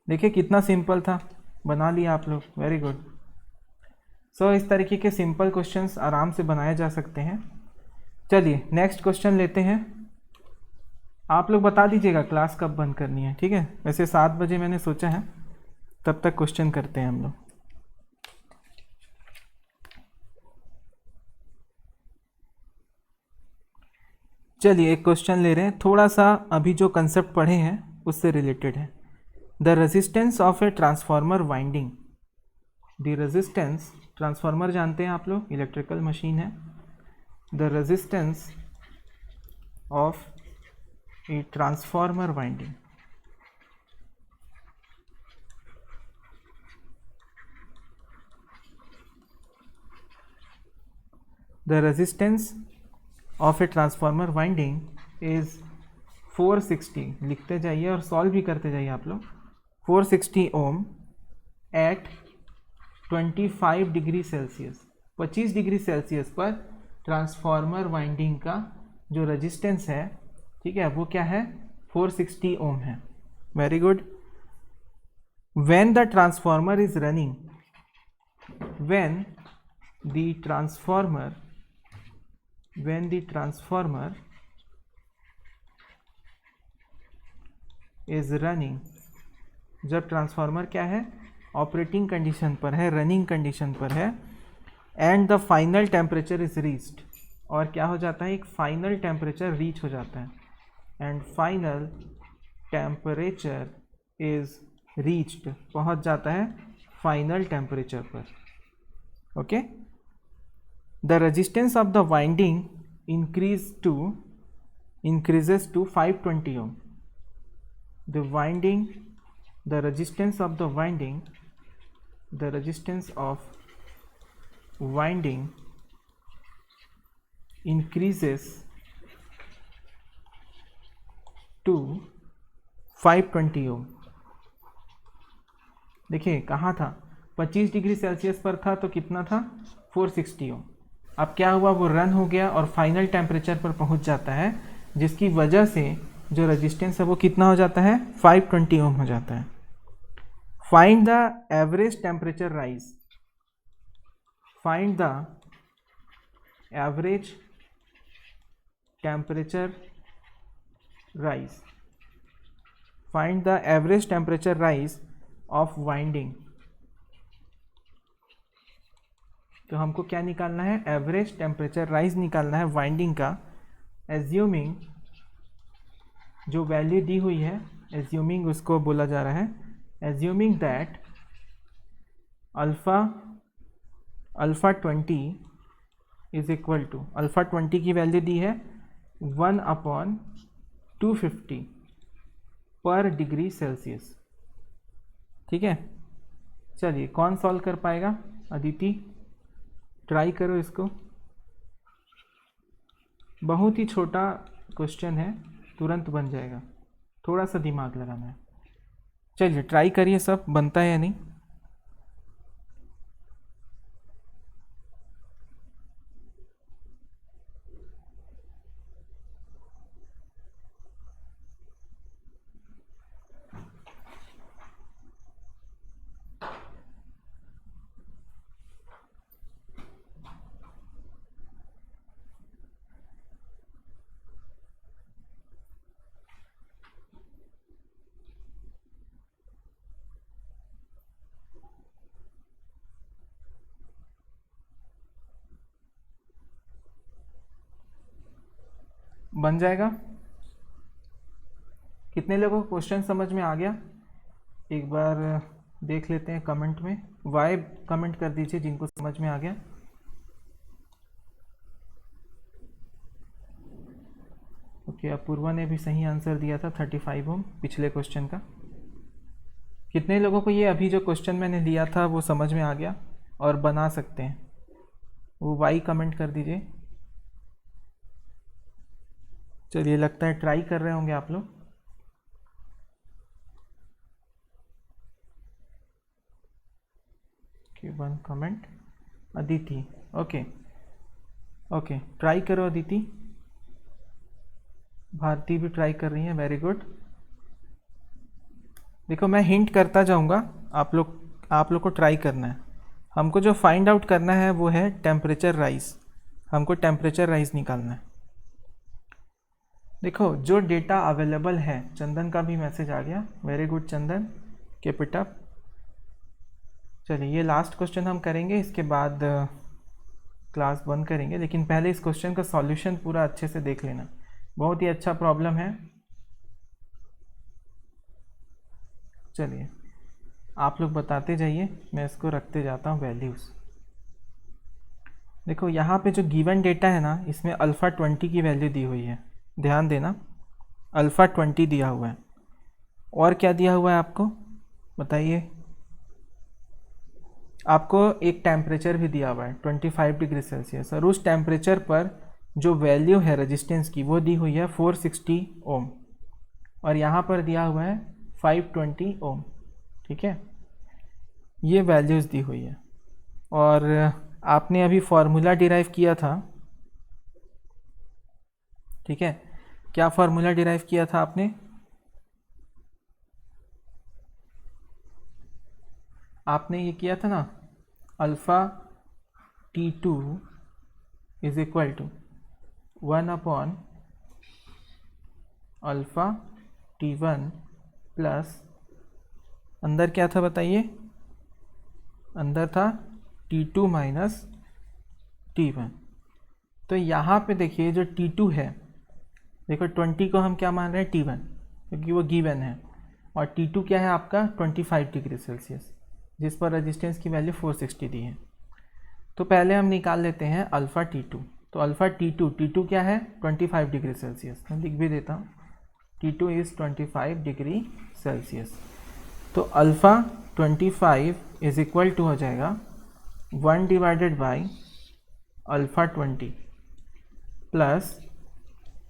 Speaker 1: देखिए कितना सिंपल था, बना लिया आप लोग, वेरी गुड। सो इस तरीके के सिंपल क्वेश्चंस आराम से बनाए जा सकते हैं। चलिए नेक्स्ट क्वेश्चन लेते हैं। आप लोग बता दीजिएगा क्लास कब बंद करनी है, ठीक है। वैसे 7 बजे मैंने सोचा है, तब तक क्वेश्चन करते हैं हम लोग। चलिए एक क्वेश्चन ले रहे हैं, थोड़ा सा अभी जो कंसेप्ट पढ़े हैं उससे रिलेटेड है। The resistance of a transformer winding. The resistance, transformer जानते हैं आप लोग, इलेक्ट्रिकल मशीन है। The resistance of a transformer winding. The resistance of a transformer winding is 460, लिखते जाइए और सॉल्व भी करते जाइए आप लोग। 460 ohm at 25 degree Celsius, 25 degree Celsius पर ट्रांसफार्मर वाइंडिंग का जो रेजिस्टेंस है, ठीक है, वो क्या है, 460 ओम है। Very good. When the transformer is running, when the transformer is running, जब ट्रांसफार्मर क्या है, ऑपरेटिंग कंडीशन पर है, रनिंग कंडीशन पर है, and the final temperature is reached, और क्या हो जाता है, एक फाइनल टेम्परेचर रीच हो जाता है, and final temperature is reached, पहुंच जाता है फाइनल टेम्परेचर पर। Okay. The resistance of the winding increases to 520 ohm. The resistance of winding increases to 520 ohm. देखिए कहाँ था, 25 डिग्री सेल्सियस पर था, तो कितना था, 460 ओम। अब क्या हुआ, वो रन हो गया और फाइनल टेम्परेचर पर पहुंच जाता है, जिसकी वजह से जो रेजिस्टेंस है वो कितना हो जाता है, 520 ओम हो जाता है। Find the average temperature rise, find the average temperature rise, find the average temperature rise of winding. तो हमको क्या निकालना है, एवरेज टेम्परेचर राइज निकालना है वाइंडिंग का। एज्यूमिंग, जो वैल्यू दी हुई है, एज्यूमिंग उसको बोला जा रहा है, assuming that alpha 20 is equal to, alpha 20 की वैल्यू दी है 1/250 पर डिग्री सेल्सियस, ठीक है। चलिए कौन सॉल्व कर पाएगा, अदिति ट्राई करो इसको। बहुत ही छोटा क्वेश्चन है, तुरंत बन जाएगा, थोड़ा सा दिमाग लगाना है। चलिए ट्राई करिए, सब बनता है या नहीं। बन जाएगा। कितने लोगों को क्वेश्चन समझ में आ गया, एक बार देख लेते हैं कमेंट में। वाई कमेंट कर दीजिए जिनको समझ में आ गया। ओके, अपूर्वा ने भी सही आंसर दिया था, 35 ओम पिछले क्वेश्चन का। कितने लोगों को ये अभी जो क्वेश्चन मैंने लिया था वो समझ में आ गया और बना सकते हैं, वो वाई कमेंट कर दीजिए। चलिए लगता है ट्राई कर रहे होंगे आप लोग। One comment. Aditi, okay okay, try करो अदिति। भारती भी ट्राई कर रही है, वेरी गुड। देखो मैं हिंट करता जाऊंगा, आप लोग को ट्राई करना है। हमको जो फाइंड आउट करना है वो है टेम्परेचर राइज, हमको टेम्परेचर राइज निकालना है। देखो जो डेटा अवेलेबल है, चंदन का भी मैसेज आ गया, very good Chandan, keep it up. चलिए ये लास्ट क्वेश्चन हम करेंगे, इसके बाद क्लास बंद करेंगे, लेकिन पहले इस क्वेश्चन का सॉल्यूशन पूरा अच्छे से देख लेना, बहुत ही अच्छा प्रॉब्लम है। चलिए आप लोग बताते जाइए, मैं इसको रखते जाता हूँ वैल्यूज़। देखो यहाँ पे जो गिवन डेटा है ना, इसमें अल्फ़ा 20 की वैल्यू दी हुई है, ध्यान देना, अल्फ़ा 20 दिया हुआ है। और क्या दिया हुआ है आपको बताइए? आपको एक टेम्परेचर भी दिया हुआ है 25 डिग्री सेल्सियस, और उस टेम्परेचर पर जो वैल्यू है रेजिस्टेंस की वो दी हुई है 460 ओम, और यहाँ पर दिया हुआ है 520 ओम। ठीक है, ये वैल्यूज़ दी हुई है। और आपने अभी फॉर्मूला डिराइव किया था, ठीक है, क्या फॉर्मूला डिराइव किया था आपने? आपने ये किया था ना, alpha T2 is equal to 1 upon alpha T1 plus, अंदर क्या था बताइए? अंदर था T2 माइनस T1। तो यहाँ पे देखिए जो T2 है, देखो 20 को हम क्या मान रहे हैं? T1, क्योंकि वो गिवन है, और T2 क्या है आपका? 25 डिग्री सेल्सियस, जिस पर रेजिस्टेंस की वैल्यू 460 दी है। तो पहले हम निकाल लेते हैं अल्फ़ा T2। तो अल्फ़ा T2 क्या है? 25 डिग्री सेल्सियस, मैं लिख भी देता हूँ, T2 इज़ 25 डिग्री सेल्सियस। तो अल्फ़ा 25 इज इक्वल टू हो जाएगा 1 divided by alpha 20 plus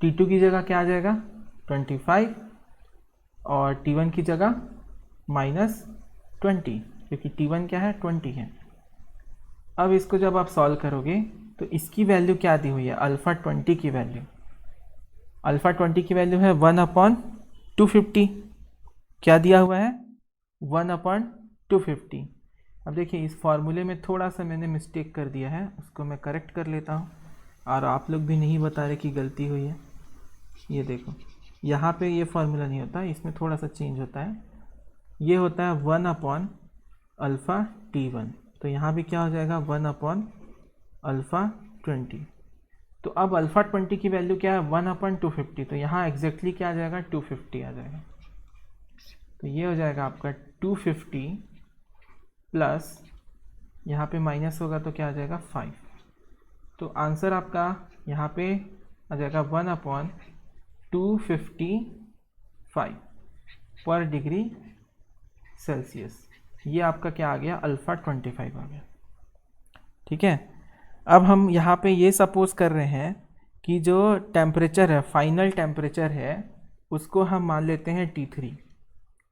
Speaker 1: T2 की जगह क्या आ जाएगा? 25, और T1 की जगह माइनस 20, क्योंकि T1 क्या है? 20 है। अब इसको जब आप सॉल्व करोगे तो इसकी वैल्यू क्या दी हुई है? अल्फ़ा 20 की वैल्यू, अल्फ़ा 20 की वैल्यू है 1/250। क्या दिया हुआ है? 1/250। अब देखिए इस फॉर्मूले में थोड़ा सा मैंने मिस्टेक कर दिया है, उसको मैं करेक्ट कर लेता हूँ, और आप लोग भी नहीं बता रहे कि गलती हुई है। ये देखो यहाँ पे ये फार्मूला नहीं होता, इसमें थोड़ा सा चेंज होता है, ये होता है 1/अल्फ़ा T1। तो यहाँ भी क्या हो जाएगा? 1/अल्फ़ा 20। तो अब अल्फ़ा 20 की वैल्यू क्या है? 1/250। तो यहाँ एग्जैक्टली क्या आ जाएगा? 250 आ जाएगा। तो ये हो जाएगा आपका 250 प्लस, यहाँ पे माइनस होगा तो क्या आ जाएगा? 5। तो आंसर आपका यहाँ पे आ जाएगा 1/255 पर डिग्री सेल्सियस। ये आपका क्या आ गया? अल्फ़ा 25 आ गया। ठीक है, अब हम यहाँ पे ये सपोज कर रहे हैं कि जो टेम्परेचर है, फाइनल टेम्परेचर है, उसको हम मान लेते हैं T3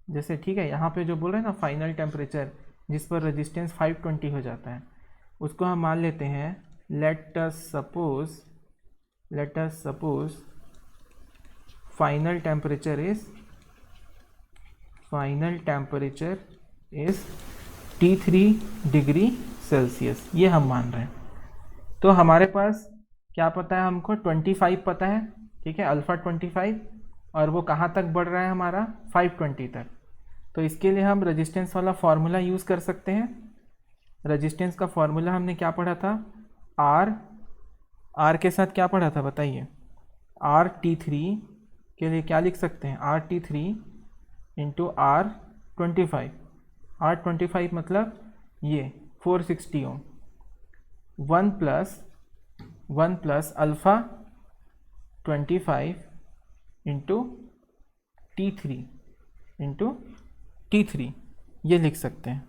Speaker 1: जैसे। ठीक है, यहाँ पे जो बोल रहे हैं ना फाइनल टेम्परेचर, जिस पर रेजिस्टेंस 520 हो जाता है, उसको हम मान लेते हैं, let us suppose final temperature is T3 degree Celsius, ये हम मान रहे हैं। तो हमारे पास क्या पता है? हमको 25 पता है, ठीक है, अल्फ़ा 25, और वो कहाँ तक बढ़ रहा है हमारा? 520 तक। तो इसके लिए हम रेजिस्टेंस वाला फार्मूला यूज़ कर सकते हैं। रेजिस्टेंस का फार्मूला हमने क्या पढ़ा था? आर के साथ क्या पढ़ा था बताइए? RT3 के लिए क्या लिख सकते हैं? RT3 into R25। R25 मतलब ये 460 ओम, 1 प्लस अल्फ़ा 25 इंटू T3 ये लिख सकते हैं।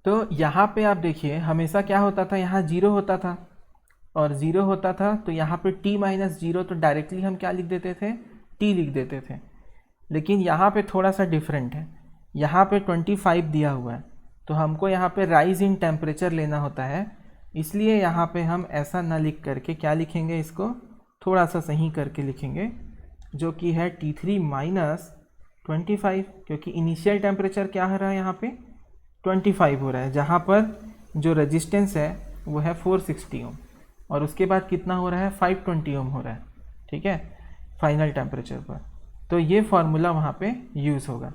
Speaker 1: तो यहाँ पे आप देखिए हमेशा क्या होता था? यहाँ 0 होता था, और 0 होता था तो यहाँ पे T-0, तो डायरेक्टली हम क्या लिख देते थे? T लिख देते थे। लेकिन यहाँ पे थोड़ा सा डिफरेंट है, यहाँ पे 25 दिया हुआ है, तो हमको यहाँ पे राइज इन टेम्परेचर लेना होता है, इसलिए यहाँ पे हम ऐसा ना लिख करके क्या लिखेंगे, इसको थोड़ा सा सही करके लिखेंगे, जो कि है T3 माइनस 25, क्योंकि इनिशियल टेम्परेचर क्या हो रहा है यहाँ पे 25 हो रहा है, जहाँ पर जो रेजिस्टेंस है वो है 460 ओम, और उसके बाद कितना हो रहा है 520 ओम हो रहा है, ठीक है, फाइनल टेम्परेचर पर। तो ये फार्मूला वहाँ पे यूज़ होगा।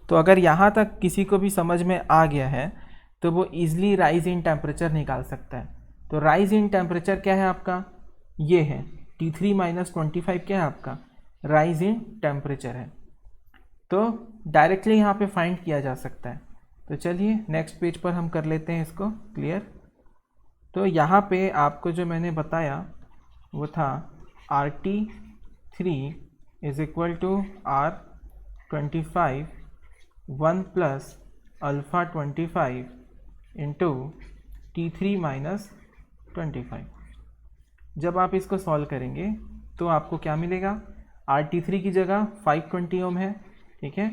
Speaker 1: तो अगर यहाँ तक किसी को भी समझ में आ गया है तो वो ईजिली राइज इन टेम्परेचर निकाल सकता है। तो राइज इन टेम्परेचर क्या है आपका, ये है T3 माइनस 25 क्या है आपका राइज इन टेम्परेचर है। तो डायरेक्टली यहाँ पे फाइंड किया जा सकता है। तो चलिए नेक्स्ट पेज पर हम कर लेते हैं इसको क्लियर। तो यहाँ पे आपको जो मैंने बताया वो था RT3 is equal to R25 1 plus alpha 25 into T3 minus 25। जब आप इसको सॉल्व करेंगे तो आपको क्या मिलेगा, RT3 की जगह 520 ओम है, ठीक है,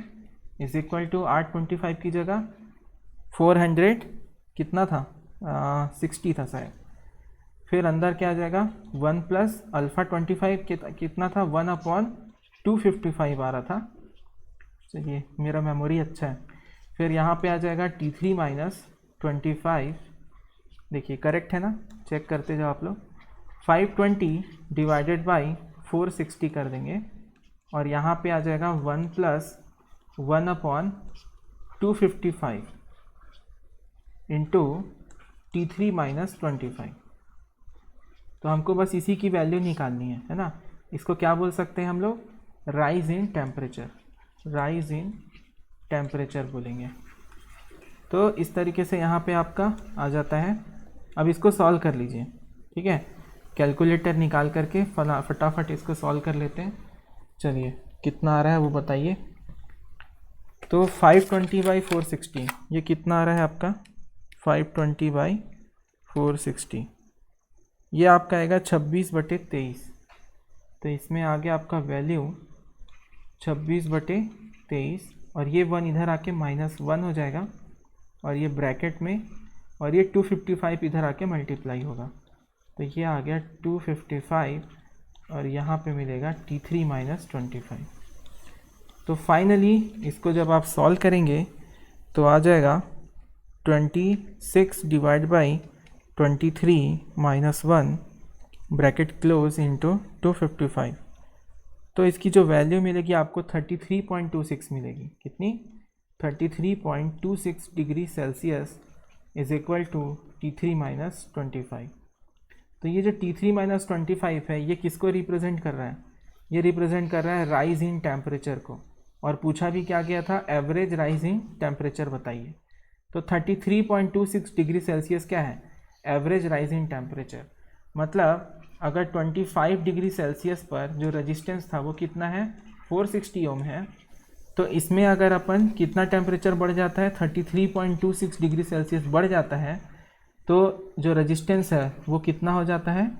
Speaker 1: इज इक्वल टू R25 की जगह 400 कितना था 60 था शायद, फिर अंदर क्या आ जाएगा 1 प्लस अल्फ़ा 25 कितना था 1/255 आ रहा था। चलिए मेरा मेमोरी अच्छा है। फिर यहाँ पे आ जाएगा T3 माइनस 25, देखिए करेक्ट है ना, चेक करते जाओ आप लोग, 520 डिवाइडेड बाई 460 कर देंगे, और यहाँ पे आ जाएगा 1 प्लस 1/255 इंटू T3 माइनस 25। तो हमको बस इसी की वैल्यू निकालनी है ना। इसको क्या बोल सकते हैं हम लोग, rise in temperature, rise in temperature बोलेंगे। तो इस तरीके से यहाँ पे आपका आ जाता है। अब इसको सॉल्व कर लीजिए, ठीक है, कैलकुलेटर निकाल करके फटाफट इसको सॉल्व कर लेते हैं। चलिए कितना आ रहा है वो बताइए। तो 520 बाई 460 ये कितना आ रहा है आपका, 520 बाई 460 ये आपका आएगा 26/23। तो इसमें आ गया आपका वैल्यू 26/23, और ये 1 इधर आके -1 हो जाएगा, और ये ब्रैकेट में, और ये 255 इधर आके मल्टीप्लाई होगा। तो ये आ गया 255, और यहाँ पे मिलेगा T3 माइनस 25। तो फाइनली इसको जब आप सॉल्व करेंगे तो आ जाएगा 26 divide by 23 minus 1 bracket close into 255। तो इसकी जो वैल्यू मिलेगी आपको 33.26 मिलेगी। कितनी, 33.26 degree Celsius is equal to T3 minus 25। तो ये जो T3 माइनस 25 है ये किसको रिप्रेजेंट कर रहा है, ये रिप्रेजेंट कर रहा है राइज इन टेम्परेचर को। और पूछा भी क्या गया था, एवरेज राइज इन टेम्परेचर बताइए। तो 33.26 डिग्री सेल्सियस क्या है, एवरेज राइज इन टेम्परेचर। मतलब अगर 25 डिग्री सेल्सियस पर जो रेजिस्टेंस था वो कितना है 460 ओम है, तो इसमें अगर अपन कितना टेम्परेचर बढ़ जाता है 33.26 डिग्री सेल्सियस बढ़ जाता है, तो जो रेजिस्टेंस है वो कितना हो जाता है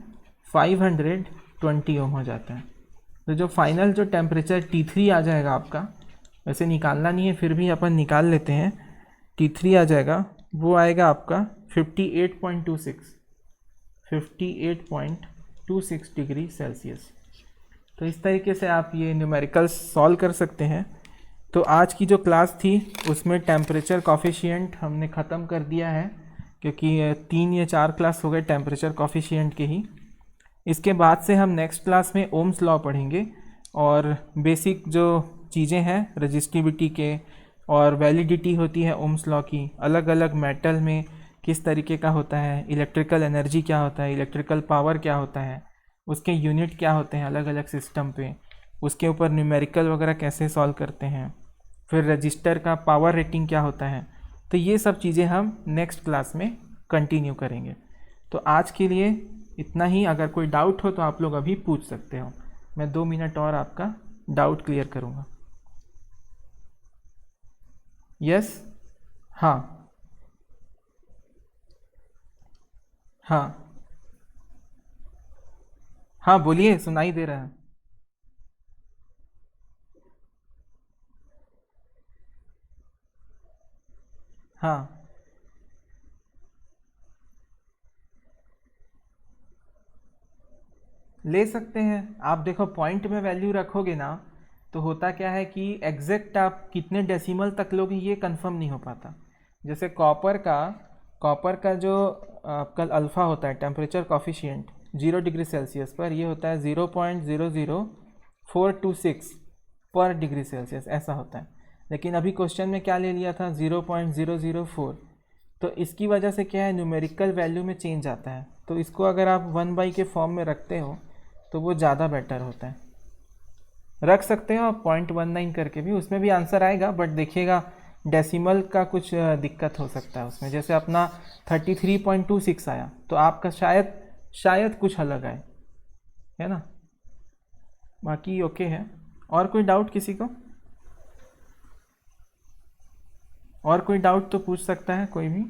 Speaker 1: 520 ओम हो जाता है। तो जो फाइनल जो टेम्परेचर T3 आ जाएगा आपका, वैसे निकालना नहीं है फिर भी अपन निकाल लेते हैं, T3 आ जाएगा, वो आएगा आपका 58.26 डिग्री सेल्सियस। तो इस तरीके से आप ये न्यूमेरिकल्स सॉल्व कर सकते हैं। तो आज की जो क्लास थी उसमें टेम्परेचर कॉफिशिएंट हमने ख़त्म कर दिया है, क्योंकि 3 या 4 क्लास हो गए टेम्परेचर कॉफिशिएंट के ही। इसके बाद से हम नेक्स्ट क्लास में ओम्स लॉ पढ़ेंगे, और बेसिक जो चीज़ें हैं रजिस्टिविटी के और वैलिडिटी होती है ओम्स लॉ की, अलग अलग मेटल में किस तरीके का होता है, इलेक्ट्रिकल एनर्जी क्या होता है, इलेक्ट्रिकल पावर क्या होता है, उसके यूनिट क्या होते हैं अलग अलग सिस्टम पे, उसके ऊपर न्यूमेरिकल वगैरह कैसे सॉल्व करते हैं, फिर रजिस्टर का पावर रेटिंग क्या होता है। तो ये सब चीज़ें हम नेक्स्ट क्लास में कंटिन्यू करेंगे। तो आज के लिए इतना ही। अगर कोई डाउट हो तो आप लोग अभी पूछ सकते हो, मैं 2 मिनट और आपका डाउट क्लियर करूँगा। यस, हाँ हाँ हाँ बोलिए, सुनाई दे रहा है। हाँ, ले सकते हैं आप। देखो पॉइंट में वैल्यू रखोगे ना, तो होता क्या है कि एग्जैक्ट आप कितने डेसिमल तक लोगे ये कंफर्म नहीं हो पाता। जैसे कॉपर का जो आपका अल्फ़ा होता है, टेम्परेचर कॉफिशिएंट 0 डिग्री सेल्सियस पर, ये होता है 0.00426 पर डिग्री सेल्सियस, ऐसा होता है। लेकिन अभी क्वेश्चन में क्या ले लिया था, 0.004। तो इसकी वजह से क्या है, न्यूमेरिकल वैल्यू में चेंज आता है। तो इसको अगर आप 1/, के फॉर्म में रखते हो तो वो ज़्यादा बेटर होता है। रख सकते हो आप 0.19 करके भी, उसमें भी आंसर आएगा, बट देखिएगा डेसिमल का कुछ दिक्कत हो सकता है उसमें। जैसे अपना 33.26 आया, तो आपका शायद कुछ अलग आए, है ना। बाकी ओके है। और कोई डाउट किसी को? और कोई डाउट तो पूछ सकता है कोई भी।